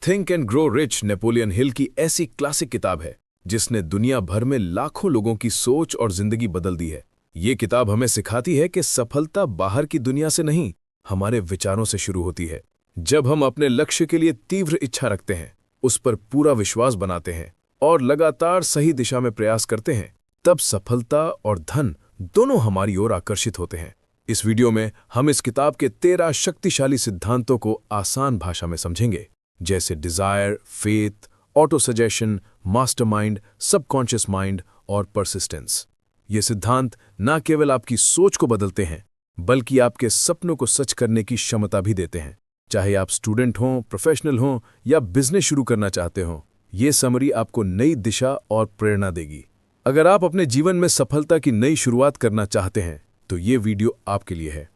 Think and grow rich Napoleon Hill की ऐसी classic किताब है जिसने दुनिया भर में लाखों लोगों की सोच और जिंदगी बदल दी है। ये किताब हमें सिखाती है कि सफलता बाहर की दुनिया से नहीं, हमारे विचारों से शुरू होती है। जब हम अपने लक्ष्य के लिए तीव्र इच्छा रखते हैं, उस पर पूरा विश्वास बनाते हैं और लगातार सही दिशा में प्रयास करते हैं, तब सफलता और धन दोनों हमारी ओर आकर्षित होते हैं। इस वीडियो में हम इस किताब के 13 शक्तिशाली सिद्धांतों को आसान भाषा में समझेंगे, जैसे desire, faith, autosuggestion, mastermind, subconscious mind और परसिस्टेंस। ये सिद्धांत न केवल आपकी सोच को बदलते हैं, बल्कि आपके सपनों को सच करने की क्षमता भी देते हैं। चाहे आप स्टूडेंट हों, प्रोफेशनल हों या बिजनेस शुरू करना चाहते हों, ये समरी आपको नई दिशा और प्रेरणा देगी। अगर आप अपने जीवन में सफलता की नई शुरुआत करना चाहते हैं, तो ये वीडियो आपके लिए है।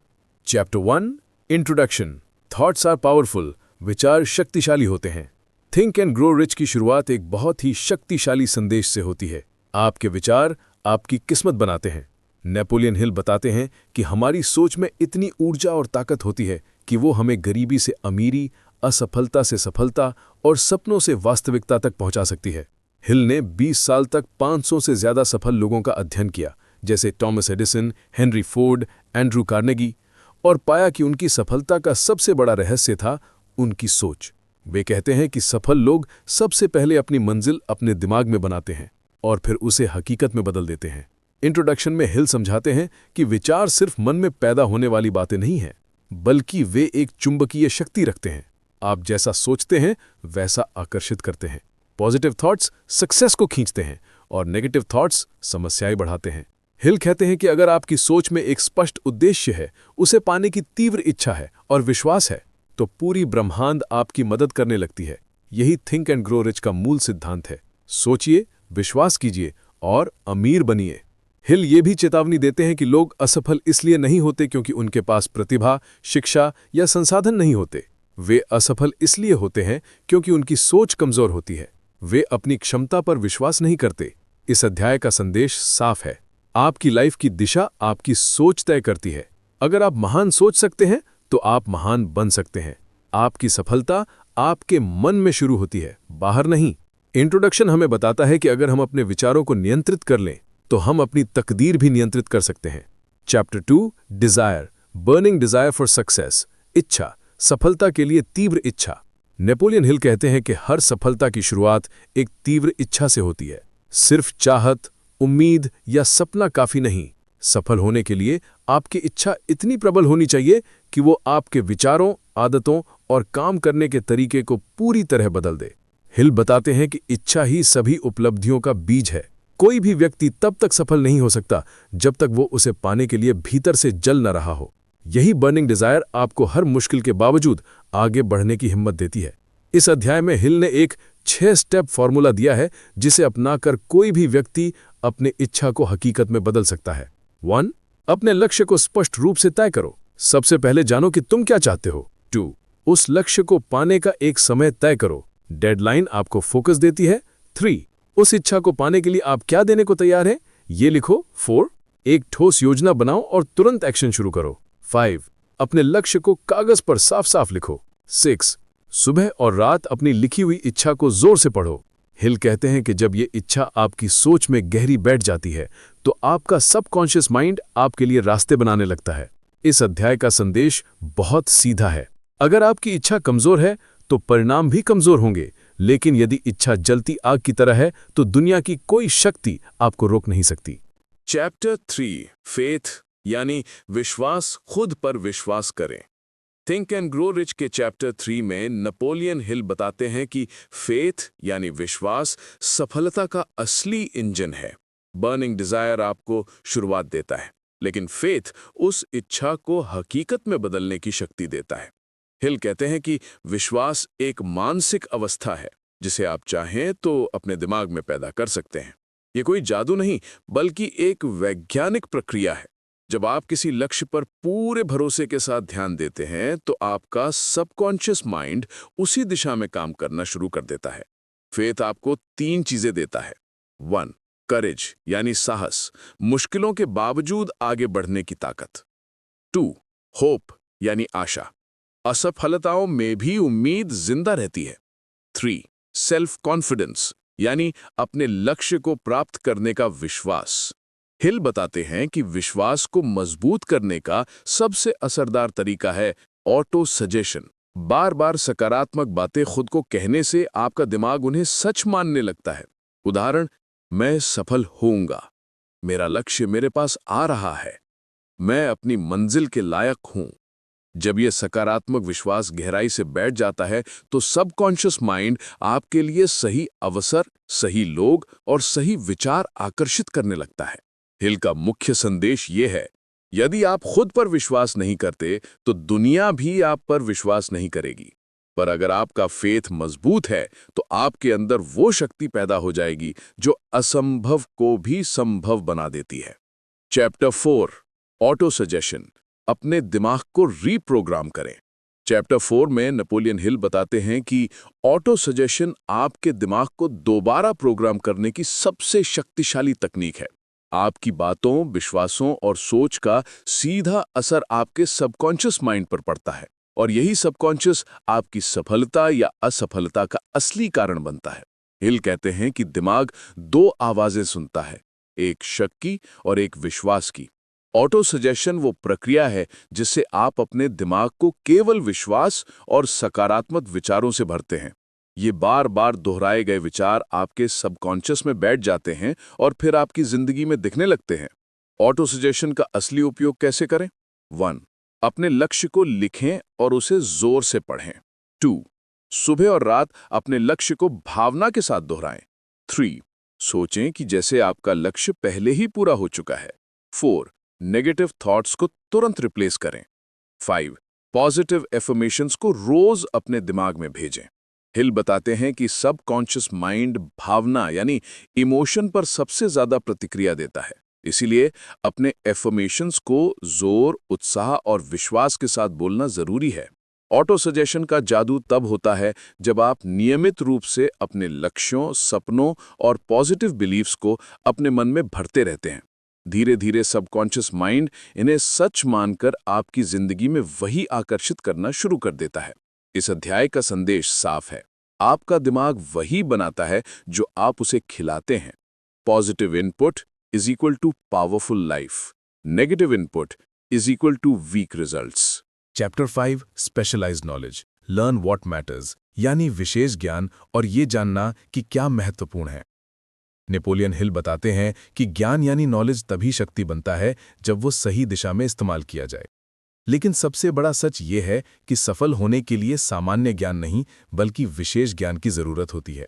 Chapter 1, introduction. Thoughts are powerful. विचार शक्तिशाली होते हैं। थिंक एंड ग्रो रिच की शुरुआत एक बहुत ही शक्तिशाली संदेश से होती है। आपके विचार आपकी किस्मत बनाते हैं। नेपोलियन हिल बताते हैं कि हमारी सोच में इतनी ऊर्जा और ताकत होती है कि वो हमें गरीबी से अमीरी, असफलता से सफलता और सपनों से वास्तविकता तक पहुंचा सकती है। हिल ने 20 साल तक 500 से ज्यादा सफल लोगों का अध्ययन किया, जैसे Thomas Edison, Henry Ford, Andrew Carnegie, और पाया कि उनकी सफलता का सबसे बड़ा रहस्य था उनकी सोच। वे कहते हैं कि सफल लोग सबसे पहले अपनी मंजिल अपने दिमाग में बनाते हैं और फिर उसे हकीकत में बदल देते हैं। इंट्रोडक्शन में हिल समझाते हैं कि विचार सिर्फ मन में पैदा होने वाली बातें नहीं हैं, बल्कि वे एक चुंबकीय शक्ति रखते हैं। आप जैसा सोचते हैं वैसा आकर्षित करते हैं। पॉजिटिव थॉट्स सक्सेस को खींचते हैं और नेगेटिव थॉट्स समस्याएं बढ़ाते हैं। हिल कहते हैं कि अगर आपकी सोच में एक स्पष्ट उद्देश्य है, उसे पाने की तीव्र इच्छा है और विश्वास है, तो पूरी ब्रह्मांड आपकी मदद करने लगती है। यही थिंक एंड ग्रो रिच का मूल सिद्धांत है। सोचिए, विश्वास कीजिए और अमीर बनिए। हिल ये भी चेतावनी देते हैं कि लोग असफल इसलिए नहीं होते क्योंकि उनके पास प्रतिभा, शिक्षा या संसाधन नहीं होते। वे असफल इसलिए होते हैं क्योंकि उनकी सोच कमजोर होती है। वे अपनी क्षमता पर विश्वास नहीं करते। इस अध्याय का संदेश साफ है। आपकी लाइफ की दिशा आपकी सोच तय करती है। अगर आप महान सोच सकते हैं तो आप महान बन सकते हैं। आपकी सफलता आपके मन में शुरू होती है, बाहर नहीं। इंट्रोडक्शन हमें बताता है कि अगर हम अपने विचारों को नियंत्रित कर लें, तो हम अपनी तकदीर भी नियंत्रित कर सकते हैं। Chapter 2, desire, burning desire for success. इच्छा, सफलता के लिए तीव्र इच्छा। नेपोलियन हिल कहते हैं कि हर सफलता की शुरुआत एक तीव्र इच्छा से होती है। सिर्फ चाहत, उम्मीद या सपना काफी नहीं। सफल होने के लिए आपकी इच्छा इतनी प्रबल होनी चाहिए कि वो आपके विचारों, आदतों और काम करने के तरीके को पूरी तरह बदल दे। हिल बताते हैं कि इच्छा ही सभी उपलब्धियों का बीज है। कोई भी व्यक्ति तब तक सफल नहीं हो सकता जब तक वो उसे पाने के लिए भीतर से जल न रहा हो। यही बर्निंग डिजायर आपको हर मुश्किल के बावजूद आगे बढ़ने की हिम्मत देती है। इस अध्याय में हिल ने एक 6 स्टेप फॉर्मूला दिया है जिसे अपनाकर कोई भी व्यक्ति अपने इच्छा को हकीकत में बदल सकता है। 1. अपने लक्ष्य को स्पष्ट रूप से तय करो। सबसे पहले जानो कि तुम क्या चाहते हो। 2. उस लक्ष्य को पाने का एक समय तय करो। डेडलाइन आपको फोकस देती है। 3. उस इच्छा को पाने के लिए आप क्या देने को तैयार हैं, ये लिखो। 4. एक ठोस योजना बनाओ और तुरंत एक्शन शुरू करो। 5. अपने लक्ष्य को कागज पर साफ साफ लिखो। 6. सुबह और रात अपनी लिखी हुई इच्छा को जोर से पढ़ो। हिल कहते हैं कि जब ये इच्छा आपकी सोच में गहरी बैठ जाती है, तो आपका सबकॉन्शियस माइंड आपके लिए रास्ते बनाने लगता है। इस अध्याय का संदेश बहुत सीधा है। अगर आपकी इच्छा कमजोर है तो परिणाम भी कमजोर होंगे, लेकिन यदि इच्छा जलती आग की तरह है तो दुनिया की कोई शक्ति आपको रोक नहीं सकती। चैप्टर 3, फेथ यानी विश्वास, खुद पर विश्वास करें। थिंक एंड ग्रो रिच के चैप्टर 3 में नेपोलियन हिल बताते हैं कि फेथ यानी विश्वास सफलता का असली इंजन है। बर्निंग डिजायर आपको शुरुआत देता है, लेकिन फेथ उस इच्छा को हकीकत में बदलने की शक्ति देता है। हिल कहते हैं कि विश्वास एक मानसिक अवस्था है जिसे आप चाहें तो अपने दिमाग में पैदा कर सकते हैं। ये कोई जादू नहीं, बल्कि एक वैज्ञानिक प्रक्रिया है। जब आप किसी लक्ष्य पर पूरे भरोसे के साथ ध्यान देते हैं, तो आपका सबकॉन्शियस माइंड उसी दिशा में काम करना शुरू कर देता है। फेथ आपको 3 चीजें देता है। 1. करेज यानी साहस, मुश्किलों के बावजूद आगे बढ़ने की ताकत। 2. होप यानी आशा, असफलताओं में भी उम्मीद जिंदा रहती है। 3. सेल्फ कॉन्फिडेंस, यानी अपने लक्ष्य को प्राप्त करने का विश्वास। हिल बताते हैं कि विश्वास को मजबूत करने का सबसे असरदार तरीका है ऑटो सजेशन। बार बार सकारात्मक बातें खुद को कहने से आपका दिमाग उन्हें सच मानने लगता है। उदाहरण, मैं सफल होऊंगा, मेरा लक्ष्य मेरे पास आ रहा है, मैं अपनी मंजिल के लायक हूं। जब यह सकारात्मक विश्वास गहराई से बैठ जाता है तो सबकॉन्शियस माइंड आपके लिए सही अवसर, सही लोग और सही विचार आकर्षित करने लगता है। हिल का मुख्य संदेश ये है, यदि आप खुद पर विश्वास नहीं करते तो दुनिया भी आप पर विश्वास नहीं करेगी। पर अगर आपका फेथ मजबूत है तो आपके अंदर वो शक्ति पैदा हो जाएगी जो असंभव को भी संभव बना देती है। चैप्टर 4, ऑटो सजेशन, अपने दिमाग को रीप्रोग्राम करें। चैप्टर 4 में नेपोलियन हिल बताते हैं कि ऑटो सजेशन आपके दिमाग को दोबारा प्रोग्राम करने की सबसे शक्तिशाली तकनीक है। आपकी बातों, विश्वासों और सोच का सीधा असर आपके सबकॉन्शियस माइंड पर पड़ता है और यही सबकॉन्शियस आपकी सफलता या असफलता का असली कारण बनता है। हिल कहते हैं कि दिमाग दो आवाजें सुनता है, एक शक की और एक विश्वास की। ऑटो सजेशन वो प्रक्रिया है जिससे आप अपने दिमाग को केवल विश्वास और सकारात्मक विचारों से भरते हैं। ये बार बार दोहराए गए विचार आपके सबकॉन्शियस में बैठ जाते हैं और फिर आपकी जिंदगी में दिखने लगते हैं। ऑटो सजेशन का असली उपयोग कैसे करें? 1. अपने लक्ष्य को लिखें और उसे जोर से पढ़ें। 2. सुबह और रात अपने लक्ष्य को भावना के साथ दोहराएं। 3. सोचें कि जैसे आपका लक्ष्य पहले ही पूरा हो चुका है। 4. नेगेटिव थॉट्स को तुरंत रिप्लेस करें। 5. पॉजिटिव एफर्मेशंस को रोज अपने दिमाग में भेजें। हिल बताते हैं कि सबकॉन्शियस माइंड भावना यानी इमोशन पर सबसे ज्यादा प्रतिक्रिया देता है। इसीलिए अपने एफर्मेशंस को जोर, उत्साह और विश्वास के साथ बोलना जरूरी है। ऑटो सजेशन का जादू तब होता है जब आप नियमित रूप से अपने लक्ष्यों, सपनों और पॉजिटिव बिलीव्स को अपने मन में भरते रहते हैं। धीरे धीरे सबकॉन्शियस माइंड इन्हें सच मानकर आपकी जिंदगी में वही आकर्षित करना शुरू कर देता है। इस अध्याय का संदेश साफ है, आपका दिमाग वही बनाता है जो आप उसे खिलाते हैं। Positive input is equal to powerful life, negative input is equal to weak results. Chapter 5, specialised knowledge, learn what matters, यानी विशेष ज्ञान और ये जानना कि क्या महत्वपूर्ण है। नेपोलियन हिल बताते हैं कि ज्ञान यानी नॉलेज तभी शक्ति बनता है जब वो सही दिशा में इस्तेमाल किया जाए। लेकिन सबसे बड़ा सच ये है कि सफल होने के लिए सामान्य ज्ञान नहीं बल्कि विशेष ज्ञान की जरूरत होती है।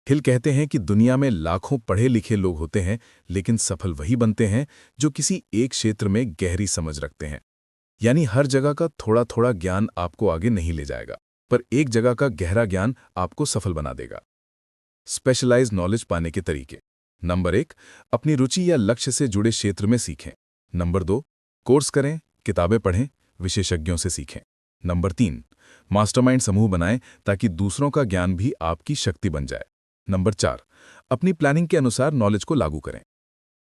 हिल कहते हैं कि दुनिया में लाखों पढ़े लिखे लोग होते हैं, लेकिन सफल वही बनते हैं जो किसी एक क्षेत्र में गहरी समझ रखते हैं। यानी हर जगह का थोड़ा थोड़ा ज्ञान आपको आगे नहीं ले जाएगा, पर एक जगह का गहरा ज्ञान आपको सफल बना देगा। स्पेशलाइज्ड नॉलेज पाने के तरीके। नंबर 1, अपनी रुचि या लक्ष्य से जुड़े क्षेत्र में सीखें। नंबर 2, कोर्स करें, किताबें पढ़ें, विशेषज्ञों से सीखें। नंबर 3, मास्टरमाइंड समूह बनाएं ताकि दूसरों का ज्ञान भी आपकी शक्ति बन जाए। नंबर 4, अपनी प्लानिंग के अनुसार नॉलेज को लागू करें।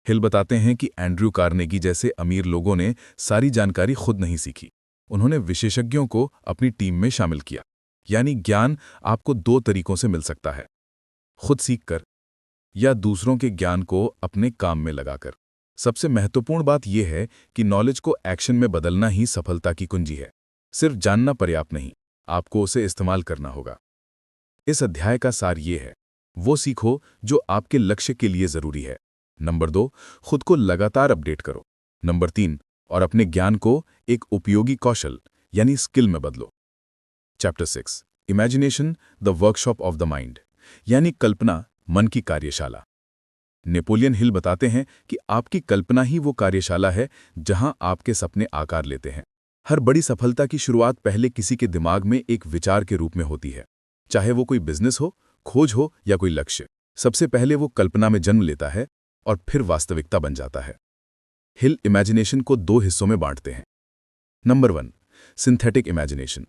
हिल बताते हैं कि एंड्रयू कार्नेगी जैसे अमीर लोगों ने सारी जानकारी खुद नहीं सीखी, उन्होंने विशेषज्ञों को अपनी टीम में शामिल किया। यानी ज्ञान आपको 2 तरीकों से मिल सकता है, खुद सीखकर या दूसरों के ज्ञान को अपने काम में लगाकर। सबसे महत्वपूर्ण बात यह है कि नॉलेज को एक्शन में बदलना ही सफलता की कुंजी है। सिर्फ जानना पर्याप्त नहीं, आपको उसे इस्तेमाल करना होगा। इस अध्याय का सार ये है, वो सीखो जो आपके लक्ष्य के लिए जरूरी है। नंबर 2, खुद को लगातार अपडेट करो। नंबर 3, और अपने ज्ञान को एक उपयोगी कौशल यानी स्किल में बदलो। Chapter 6, imagination, the workshop of the mind, यानी कल्पना, मन की कार्यशाला। नेपोलियन हिल बताते हैं कि आपकी कल्पना ही वो कार्यशाला है जहां आपके सपने आकार लेते हैं। हर बड़ी सफलता की शुरुआत पहले किसी के दिमाग में एक विचार के रूप में होती है, चाहे वो कोई बिजनेस हो, खोज हो या कोई लक्ष्य। सबसे पहले वो कल्पना में जन्म लेता है और फिर वास्तविकता बन जाता है। हिल इमेजिनेशन को 2 हिस्सों में बांटते हैं। Number 1, synthetic imagination.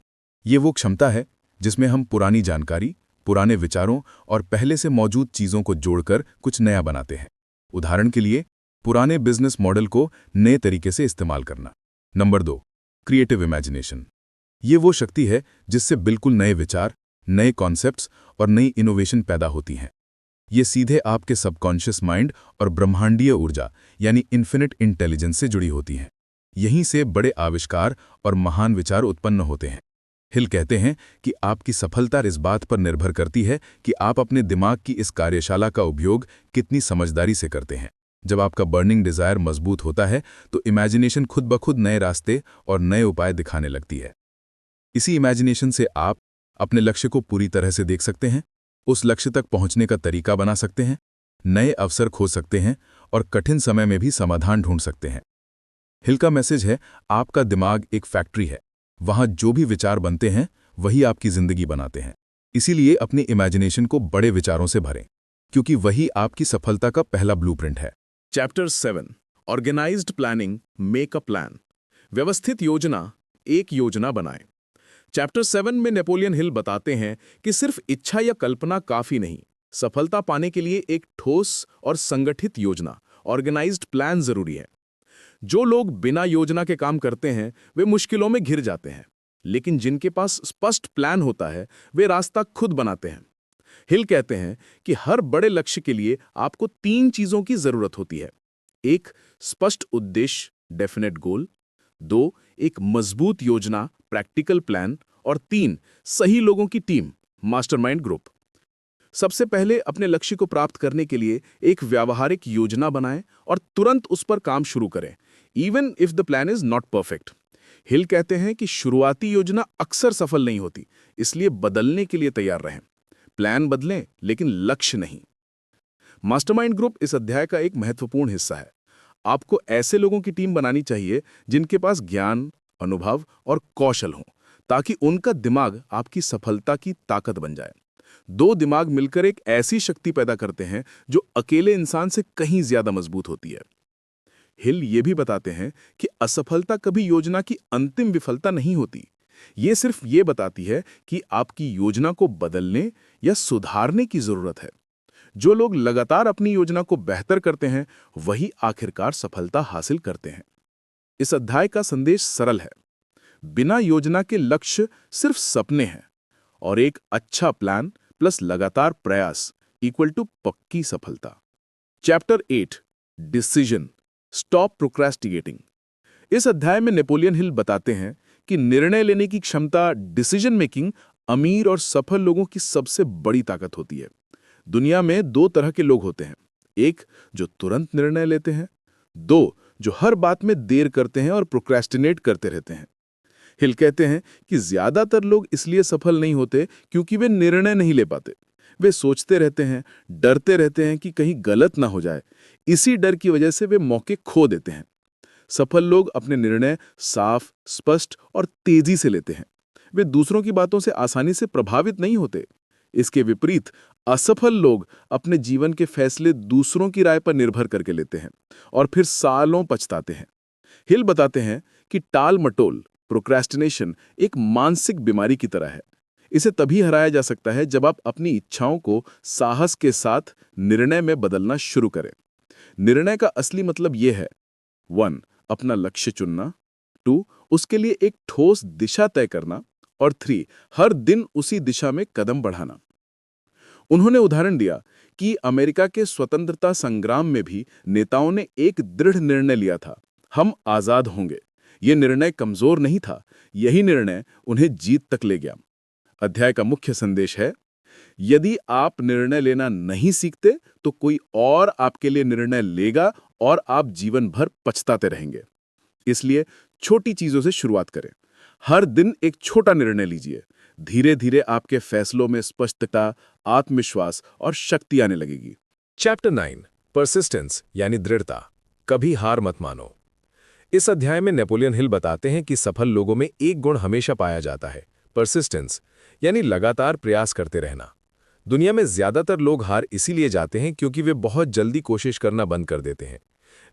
ये वो क्षमता है जिसमें हम पुरानी जानकारी, पुराने विचारों और पहले से मौजूद चीजों को जोड़कर कुछ नया बनाते हैं। उदाहरण के लिए, पुराने बिजनेस मॉडल को नए तरीके से इस्तेमाल करना। Number 2, creative imagination. ये वो शक्ति है जिससे बिल्कुल नए विचार, नए कॉन्सेप्ट्स और नई इनोवेशन पैदा होती हैं। ये सीधे आपके सबकॉन्शियस माइंड और ब्रह्मांडीय ऊर्जा यानी इन्फिनिट इंटेलिजेंस से जुड़ी होती हैं। यहीं से बड़े आविष्कार और महान विचार उत्पन्न होते हैं। हिल कहते हैं कि आपकी सफलता इस बात पर निर्भर करती है कि आप अपने दिमाग की इस कार्यशाला का उपयोग कितनी समझदारी से करते हैं। जब आपका बर्निंग डिजायर मजबूत होता है तो इमेजिनेशन खुद ब खुद नए रास्ते और नए उपाय दिखाने लगती है। इसी इमेजिनेशन से आप अपने लक्ष्य को पूरी तरह से देख सकते हैं, उस लक्ष्य तक पहुंचने का तरीका बना सकते हैं, नए अवसर खोज सकते हैं और कठिन समय में भी समाधान ढूंढ सकते हैं। हिल का मैसेज है, आपका दिमाग एक फैक्ट्री है, वहां जो भी विचार बनते हैं वही आपकी जिंदगी बनाते हैं। इसीलिए अपनी इमेजिनेशन को बड़े विचारों से भरें, क्योंकि वही आपकी सफलता का पहला ब्लूप्रिंट है। Chapter 7 organised planning make a plan. व्यवस्थित योजना, एक योजना बनाएं। चैप्टर 7 में नेपोलियन हिल बताते हैं कि सिर्फ इच्छा या कल्पना काफी नहीं, सफलता पाने के लिए एक ठोस और संगठित योजना, ऑर्गेनाइज्ड प्लान जरूरी है। जो लोग बिना योजना के काम करते हैं वे मुश्किलों में घिर जाते हैं, लेकिन जिनके पास स्पष्ट प्लान होता है वे रास्ता खुद बनाते हैं। हिल कहते हैं कि हर बड़े लक्ष्य के लिए आपको 3 चीजों की जरूरत होती है। 1 स्पष्ट उद्देश्य, डेफिनेट गोल। 2 एक मजबूत योजना, प्रैक्टिकल प्लान। और 3 सही लोगों की टीम, मास्टरमाइंड ग्रुप। सबसे पहले अपने लक्ष्य को प्राप्त करने के लिए एक व्यावहारिक योजना बनाएं और तुरंत उस पर काम शुरू करें, even if the plan is not perfect. Hill कहते हैं कि शुरुआती योजना अक्सर सफल नहीं होती, इसलिए बदलने के लिए तैयार रहें। प्लान बदलें लेकिन लक्ष्य नहीं। मास्टरमाइंड ग्रुप इस अध्याय का एक महत्वपूर्ण हिस्सा है। आपको ऐसे लोगों की टीम बनानी चाहिए जिनके पास ज्ञान, अनुभव और कौशल हों, ताकि उनका दिमाग आपकी सफलता की ताकत बन जाए। 2 दिमाग मिलकर एक ऐसी शक्ति पैदा करते हैं जो अकेले इंसान से कहीं ज्यादा मजबूत होती है। हिल ये भी बताते हैं कि असफलता कभी योजना की अंतिम विफलता नहीं होती। ये सिर्फ ये बताती है कि आपकी योजना को बदलने या सुधारने की जरूरत है। जो लोग लगातार अपनी योजना को बेहतर करते हैं वही आखिरकार सफलता हासिल करते हैं। इस अध्याय का संदेश सरल है, बिना योजना के लक्ष्य सिर्फ सपने हैं और एक अच्छा प्लान प्लस लगातार प्रयास इक्वल टू पक्की सफलता। Chapter 8 decision, stop procrastinating. इस अध्याय में नेपोलियन हिल बताते हैं कि निर्णय लेने की क्षमता, डिसीजन मेकिंग, अमीर और सफल लोगों की सबसे बड़ी ताकत होती है। दुनिया में 2 तरह के लोग होते हैं, एक जो तुरंत निर्णय लेते हैं, 2 जो हर बात में देर करते हैं और प्रोक्रेस्टिनेट करते रहते हैं। हिल कहते हैं कि ज्यादातर लोग इसलिए सफल नहीं होते क्योंकि वे निर्णय नहीं ले पाते। वे सोचते रहते हैं, डरते रहते हैं कि कहीं गलत ना हो जाए। इसी डर की वजह से वे मौके खो देते हैं। सफल लोग अपने निर्णय साफ, स्पष्ट और तेजी से लेते हैं। वे दूसरों की बातों से आसानी से प्रभावित नहीं होते। इसके विपरीत असफल लोग अपने जीवन के फैसले दूसरों की राय पर निर्भर करके लेते हैं और फिर सालों पछताते हैं। हिल बताते हैं कि टाल मटोल, प्रोक्रेस्टिनेशन एक मानसिक बीमारी की तरह है। इसे तभी हराया जा सकता है जब आप अपनी इच्छाओं को साहस के साथ निर्णय में बदलना शुरू करें। निर्णय का असली मतलब यह है 1 अपना लक्ष्य चुनना, 2 उसके लिए एक ठोस दिशा तय करना और 3 हर दिन उसी दिशा में कदम बढ़ाना। उन्होंने उदाहरण दिया कि अमेरिका के स्वतंत्रता संग्राम में भी नेताओं ने एक दृढ़ निर्णय लिया था, हम आजाद होंगे। यह निर्णय कमजोर नहीं था, यही निर्णय उन्हें जीत तक ले गया। अध्याय का मुख्य संदेश है, यदि आप निर्णय लेना नहीं सीखते तो कोई और आपके लिए निर्णय लेगा और आप जीवन भर पछताते रहेंगे। इसलिए छोटी चीजों से शुरुआत करें। हर दिन एक छोटा निर्णय लीजिए। धीरे धीरे आपके फैसलों में स्पष्टता, आत्मविश्वास और शक्ति आने लगेगी। चैप्टर 9 परसिस्टेंस यानी दृढ़ता, कभी हार मत मानो। इस अध्याय में नेपोलियन हिल बताते हैं कि सफल लोगों में एक गुण हमेशा पाया जाता है, परसिस्टेंस यानी लगातार प्रयास करते रहना। दुनिया में ज्यादातर लोग हार इसीलिए जाते हैं क्योंकि वे बहुत जल्दी कोशिश करना बंद कर देते हैं।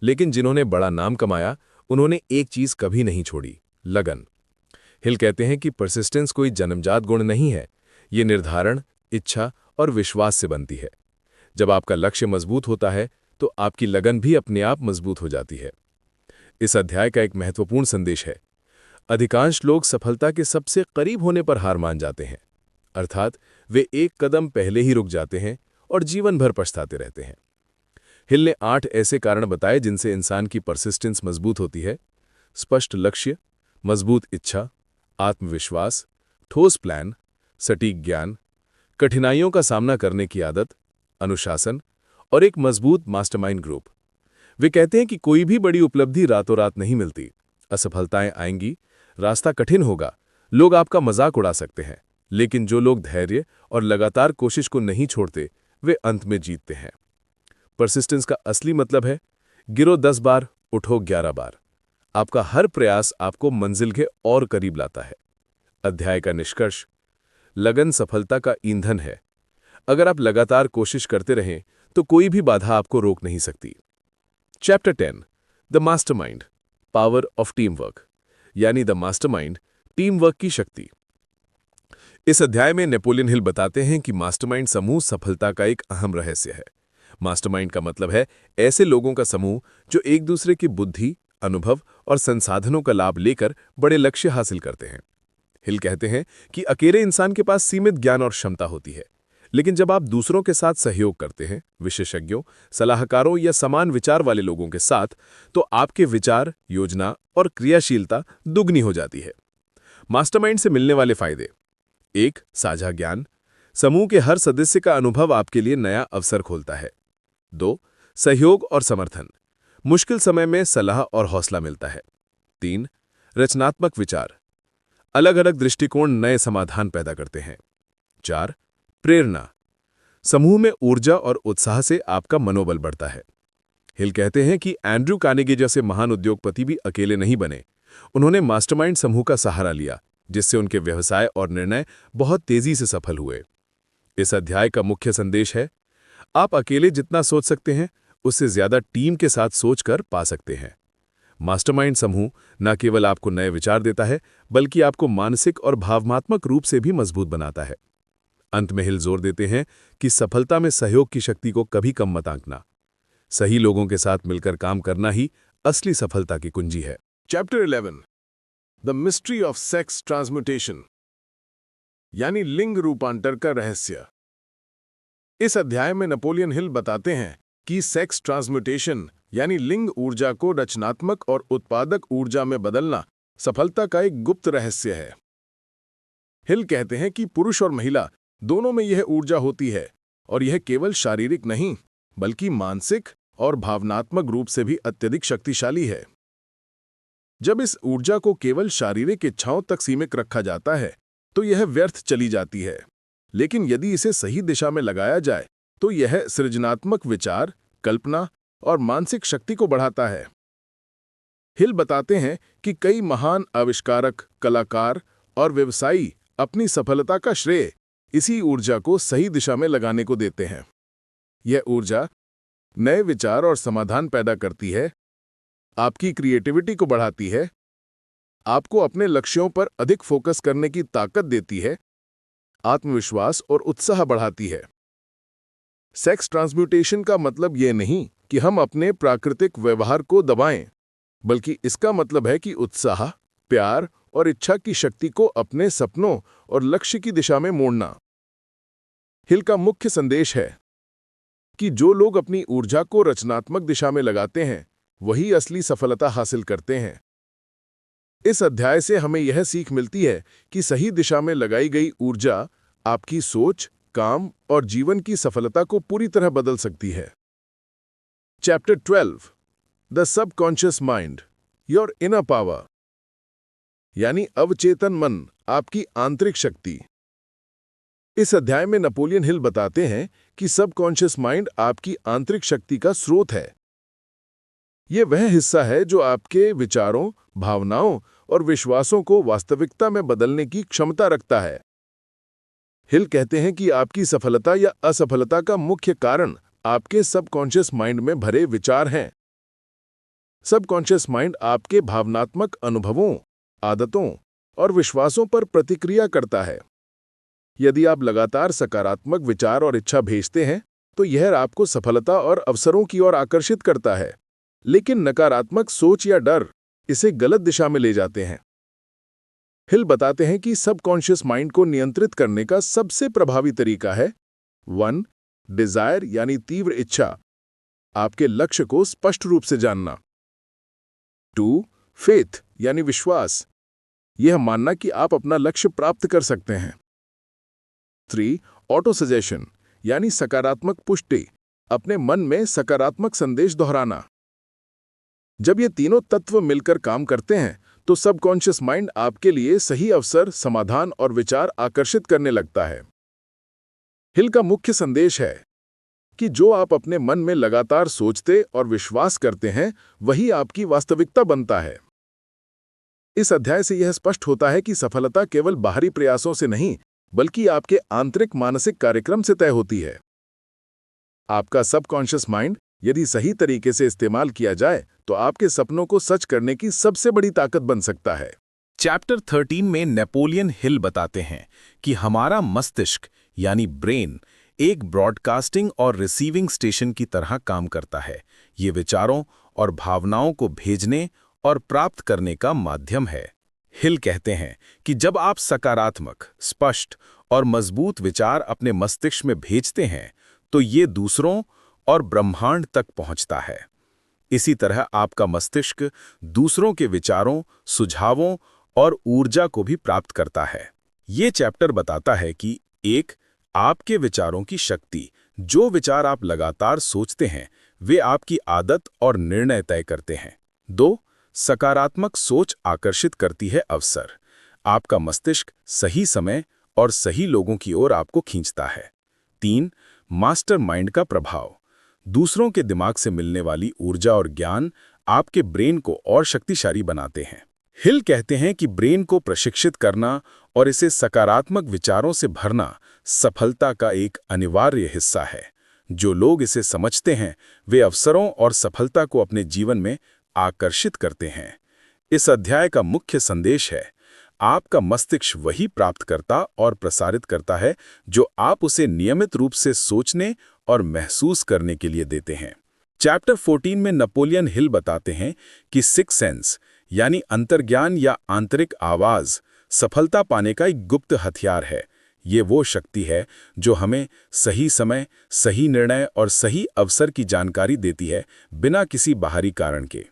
लेकिन जिन्होंने बड़ा नाम कमाया, उन्होंने एक चीज कभी नहीं छोड़ी, लगन। हिल कहते हैं कि परसिस्टेंस कोई जन्मजात गुण नहीं है, ये निर्धारण, इच्छा और विश्वास से बनती है। जब आपका लक्ष्य मजबूत होता है तो आपकी लगन भी अपने आप मजबूत हो जाती है। इस अध्याय का एक महत्वपूर्ण संदेश है, अधिकांश लोग सफलता के सबसे करीब होने पर हार मान जाते हैं अर्थात वे एक कदम पहले ही रुक जाते हैं और जीवन भर पछताते रहते हैं। हिल ने 8 ऐसे कारण बताए जिनसे इंसान की परसिस्टेंस मजबूत होती है। स्पष्ट लक्ष्य, मजबूत इच्छा, आत्मविश्वास, ठोस प्लान, सटीक ज्ञान, कठिनाइयों का सामना करने की आदत, अनुशासन और एक मजबूत मास्टरमाइंड ग्रुप। वे कहते हैं कि कोई भी बड़ी उपलब्धि रातों रात नहीं मिलती। असफलताएं आएंगी, रास्ता कठिन होगा, लोग आपका मजाक उड़ा सकते हैं, लेकिन जो लोग धैर्य और लगातार कोशिश को नहीं छोड़ते, वे अंत में जीतते हैं। परसिस्टेंस का असली मतलब है गिरो 10 बार, उठो 11 बार। आपका हर प्रयास आपको मंजिल के और करीब लाता है। अध्याय का निष्कर्ष: लगन सफलता का ईंधन है। अगर आप लगातार कोशिश करते रहें तो कोई भी बाधा आपको रोक नहीं सकती। Chapter 10 the mastermind, power of team work, यानी द मास्टरमाइंड, टीम वर्क की शक्ति। इस अध्याय में नेपोलियन हिल बताते हैं कि मास्टरमाइंड समूह सफलता का एक अहम रहस्य है। मास्टरमाइंड का मतलब है ऐसे लोगों का समूह जो एक दूसरे की बुद्धि, अनुभव और संसाधनों का लाभ लेकर बड़े लक्ष्य हासिल करते हैं। हिल कहते हैं कि अकेले इंसान के पास सीमित ज्ञान और क्षमता होती है, लेकिन जब आप दूसरों के साथ सहयोग करते हैं, विशेषज्ञों, सलाहकारों या समान विचार वाले लोगों के साथ, तो आपके विचार, योजना और क्रियाशीलता दुगनी हो जाती है। मास्टरमाइंड से मिलने वाले फायदे: 1. साझा ज्ञान, समूह के हर सदस्य का अनुभव आपके लिए नया अवसर खोलता है। 2. सहयोग और समर्थन, मुश्किल समय में सलाह और हौसला मिलता है। 3. रचनात्मक विचार, अलग अलग दृष्टिकोण नए समाधान पैदा करते हैं। 4. प्रेरणा, समूह में ऊर्जा और उत्साह से आपका मनोबल बढ़ता है। हिल कहते हैं कि एंड्रयू कार्नेगी जैसे महान उद्योगपति भी अकेले नहीं बने। उन्होंने मास्टरमाइंड समूह का सहारा लिया, जिससे उनके व्यवसाय और निर्णय बहुत तेजी से सफल हुए। इस अध्याय का मुख्य संदेश है: आप अकेले जितना सोच सकते हैं, उससे ज्यादा टीम के साथ सोचकर पा सकते हैं। मास्टरमाइंड समूह न केवल आपको नए विचार देता है, बल्कि आपको मानसिक और भावनात्मक रूप से भी मजबूत बनाता है। अंत में हिल जोर देते हैं कि सफलता में सहयोग की शक्ति को कभी कम मत आंकना। सही लोगों के साथ मिलकर काम करना ही असली सफलता की कुंजी है। Chapter 11 the mystery of sex transmutation, यानी लिंग रूपांतर का रहस्य। इस अध्याय में नेपोलियन हिल बताते हैं कि सेक्स ट्रांसम्यूटेशन यानी लिंग ऊर्जा को रचनात्मक और उत्पादक ऊर्जा में बदलना सफलता का एक गुप्त रहस्य है। हिल कहते हैं कि पुरुष और महिला दोनों में यह ऊर्जा होती है, और यह केवल शारीरिक नहीं बल्कि मानसिक और भावनात्मक रूप से भी अत्यधिक शक्तिशाली है। जब इस ऊर्जा को केवल शारीरिक इच्छाओं तक सीमित रखा जाता है तो यह व्यर्थ चली जाती है, लेकिन यदि इसे सही दिशा में लगाया जाए तो यह सृजनात्मक विचार, कल्पना और मानसिक शक्ति को बढ़ाता है। हिल बताते हैं कि कई महान आविष्कारक, कलाकार और व्यवसायी अपनी सफलता का श्रेय इसी ऊर्जा को सही दिशा में लगाने को देते हैं। यह ऊर्जा नए विचार और समाधान पैदा करती है, आपकी क्रिएटिविटी को बढ़ाती है, आपको अपने लक्ष्यों पर अधिक फोकस करने की ताकत देती है, आत्मविश्वास और उत्साह बढ़ाती है। सेक्स ट्रांसम्यूटेशन का मतलब यह नहीं कि हम अपने प्राकृतिक व्यवहार को दबाएं, बल्कि इसका मतलब है कि उत्साह, प्यार और इच्छा की शक्ति को अपने सपनों और लक्ष्य की दिशा में मोड़ना। हिल का मुख्य संदेश है कि जो लोग अपनी ऊर्जा को रचनात्मक दिशा में लगाते हैं, वही असली सफलता हासिल करते हैं। इस अध्याय से हमें यह सीख मिलती है कि सही दिशा में लगाई गई ऊर्जा आपकी सोच, काम और जीवन की सफलता को पूरी तरह बदल सकती है। Chapter 12 the subconscious mind, your inner power, यानी अवचेतन मन, आपकी आंतरिक शक्ति। इस अध्याय में नेपोलियन हिल बताते हैं कि सबकॉन्शियस माइंड आपकी आंतरिक शक्ति का स्रोत है। यह वह हिस्सा है जो आपके विचारों, भावनाओं और विश्वासों को वास्तविकता में बदलने की क्षमता रखता है। हिल कहते हैं कि आपकी सफलता या असफलता का मुख्य कारण आपके सबकॉन्शियस माइंड में भरे विचार हैं। सबकॉन्शियस माइंड आपके भावनात्मक अनुभवों, आदतों और विश्वासों पर प्रतिक्रिया करता है। यदि आप लगातार सकारात्मक विचार और इच्छा भेजते हैं तो यह आपको सफलता और अवसरों की ओर आकर्षित करता है, लेकिन नकारात्मक सोच या डर इसे गलत दिशा में ले जाते हैं। हिल बताते हैं कि सबकॉन्शियस माइंड को नियंत्रित करने का सबसे प्रभावी तरीका है 1. डिजायर यानी तीव्र इच्छा, आपके लक्ष्य को स्पष्ट रूप से जानना। 2. फेथ यानी विश्वास, यह मानना कि आप अपना लक्ष्य प्राप्त कर सकते हैं। 3. ऑटो सजेशन यानी सकारात्मक पुष्टि, अपने मन में सकारात्मक संदेश दोहराना। जब ये तीनों तत्व मिलकर काम करते हैं तो सबकॉन्शियस माइंड आपके लिए सही अवसर, समाधान और विचार आकर्षित करने लगता है। हिल का मुख्य संदेश है कि जो आप अपने मन में लगातार सोचते और विश्वास करते हैं वही आपकी वास्तविकता बनता है। इस अध्याय से यह स्पष्ट होता है कि सफलता केवल बाहरी प्रयासों से नहीं बल्कि आपके आंतरिक मानसिक कार्यक्रम से तय होती है। आपका सबकॉन्शियस माइंड यदि सही तरीके से इस्तेमाल किया जाए तो आपके सपनों को सच करने की सबसे बड़ी ताकत बन सकता है। चैप्टर 13 में नेपोलियन हिल बताते हैं कि हमारा मस्तिष्क यानी ब्रेन एक ब्रॉडकास्टिंग और रिसीविंग स्टेशन की तरह काम करता है। ये विचारों और भावनाओं को भेजने और प्राप्त करने का माध्यम है। हिल कहते हैं कि जब आप सकारात्मक, स्पष्ट और मजबूत विचार अपने मस्तिष्क में भेजते हैं तो ये दूसरों और ब्रह्मांड तक पहुंचता है। इसी तरह आपका मस्तिष्क दूसरों के विचारों, सुझावों और ऊर्जा को भी प्राप्त करता है। ये चैप्टर बताता है कि 1. आपके विचारों की शक्ति, जो विचार आप लगातार सोचते हैं वे आपकी आदत और निर्णय तय करते हैं। 2. सकारात्मक सोच आकर्षित करती है अवसर, आपका मस्तिष्क सही समय और सही लोगों की ओर आपको खींचता है। 3. मास्टरमाइंड का प्रभाव, दूसरों के दिमाग से मिलने वाली ऊर्जा और ज्ञान आपके ब्रेन को और शक्तिशाली बनाते हैं। हिल कहते हैं कि ब्रेन को प्रशिक्षित करना और इसे सकारात्मक विचारों से भरना सफलता का एक अनिवार्य हिस्सा है। जो लोग इसे समझते हैं वे अवसरों और सफलता को अपने जीवन में आकर्षित करते हैं। इस अध्याय का मुख्य संदेश है, आपका मस्तिष्क वही प्राप्त करता और प्रसारित करता है जो आप उसे नियमित रूप से सोचने और महसूस करने के लिए देते हैं। चैप्टर 14 में नेपोलियन हिल बताते हैं कि सिक्स सेंस यानी अंतर्ज्ञान या आंतरिक आवाज सफलता पाने का एक गुप्त हथियार है। ये वो शक्ति है जो हमें सही समय, सही निर्णय और सही अवसर की जानकारी देती है बिना किसी बाहरी कारण के।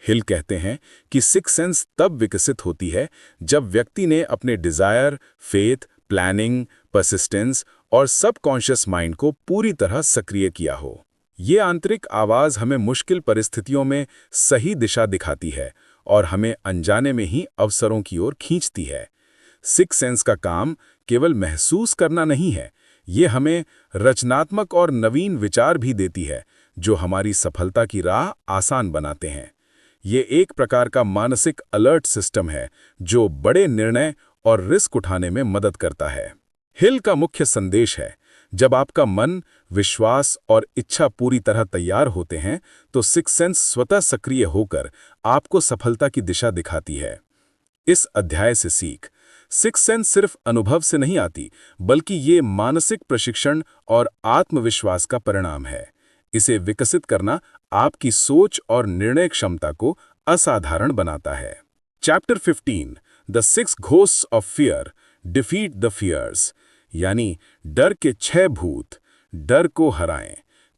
हिल कहते हैं कि सिक्स सेंस तब विकसित होती है जब व्यक्ति ने अपने डिजायर, फेथ, प्लानिंग, परसिस्टेंस और सबकॉन्शियस माइंड को पूरी तरह सक्रिय किया हो। ये आंतरिक आवाज हमें मुश्किल परिस्थितियों में सही दिशा दिखाती है और हमें अनजाने में ही अवसरों की ओर खींचती है। सिक्स सेंस का काम केवल महसूस करना नहीं है, ये हमें रचनात्मक और नवीन विचार भी देती है जो हमारी सफलता की राह आसान बनाते हैं। ये एक प्रकार का मानसिक अलर्ट सिस्टम है जो बड़े निर्णय और रिस्क उठाने में मदद करता है। हिल का मुख्य संदेश है, जब आपका मन, विश्वास और इच्छा पूरी तरह तैयार होते हैं तो सिक्स सेंस स्वतः सक्रिय होकर आपको सफलता की दिशा दिखाती है। इस अध्याय से सीख, सिक्स सेंस सिर्फ अनुभव से नहीं आती बल्कि ये मानसिक प्रशिक्षण और आत्मविश्वास का परिणाम है। इसे विकसित करना आपकी सोच और निर्णय क्षमता को असाधारण बनाता है। Chapter 15 the six ghosts of fear defeat the fears यानी डर के 6 भूत, डर को हराएं।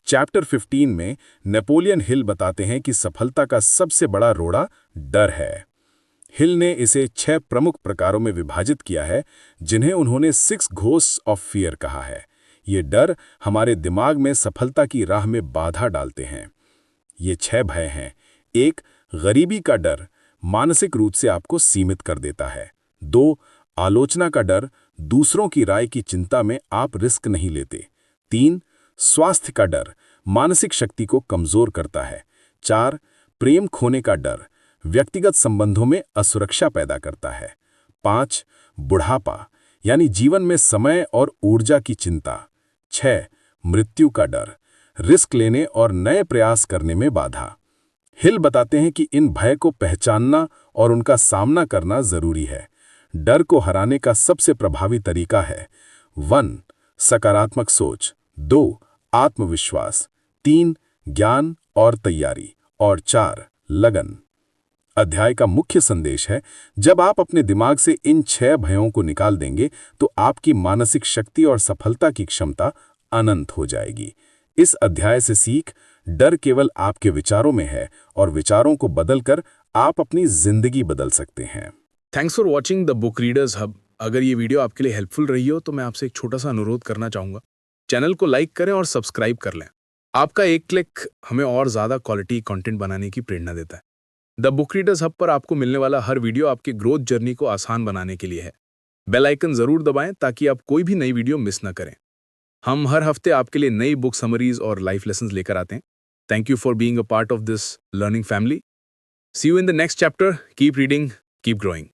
चैप्टर 15 में नेपोलियन हिल बताते हैं कि सफलता का सबसे बड़ा रोड़ा डर है। हिल ने इसे 6 प्रमुख प्रकारों में विभाजित किया है जिन्हें उन्होंने सिक्स घोस्ट्स ऑफ फियर कहा है। ये डर हमारे दिमाग में सफलता की राह में बाधा डालते हैं। ये 6 भय हैं। 1. गरीबी का डर, मानसिक रूप से आपको सीमित कर देता है। 2. आलोचना का डर, दूसरों की राय की चिंता में आप रिस्क नहीं लेते। 3. स्वास्थ्य का डर, मानसिक शक्ति को कमजोर करता है। 4. प्रेम खोने का डर, व्यक्तिगत संबंधों में असुरक्षा पैदा करता है। 5. बुढ़ापा यानी जीवन में समय और ऊर्जा की चिंता। 6. मृत्यु का डर, रिस्क लेने और नए प्रयास करने में बाधा। हिल बताते हैं कि इन भय को पहचानना और उनका सामना करना जरूरी है। डर को हराने का सबसे प्रभावी तरीका है 1. सकारात्मक सोच, 2. आत्मविश्वास, 3. ज्ञान और तैयारी और 4. लगन। अध्याय का मुख्य संदेश है, जब आप अपने दिमाग से इन 6 भयों को निकाल देंगे तो आपकी मानसिक शक्ति और सफलता की क्षमता अनंत हो जाएगी। इस अध्याय से सीख, डर केवल आपके विचारों में है और विचारों को बदलकर आप अपनी जिंदगी बदल सकते हैं। Thanks for watching the book readers hub. अगर ये वीडियो आपके लिए हेल्पफुल रही हो तो मैं आपसे एक छोटा सा अनुरोध करना चाहूँगा। चैनल को लाइक करें और सब्सक्राइब कर लें। आपका एक क्लिक हमें और ज़्यादा क्वालिटी कंटेंट बनाने की प्रेरणा देता है। द बुक रीडर्स हब पर आपको मिलने वाला हर वीडियो आपके ग्रोथ जर्नी को आसान बनाने के लिए है। बेल आइकन ज़रूर दबाएं ताकि आप कोई भी नई वीडियो मिस न करें। हम हर हफ्ते आपके लिए नई बुक समरीज और लाइफ लेसन्स लेकर आते हैं। Thank you for being a part of this learning family. See you in the next chapter. Keep reading, keep growing.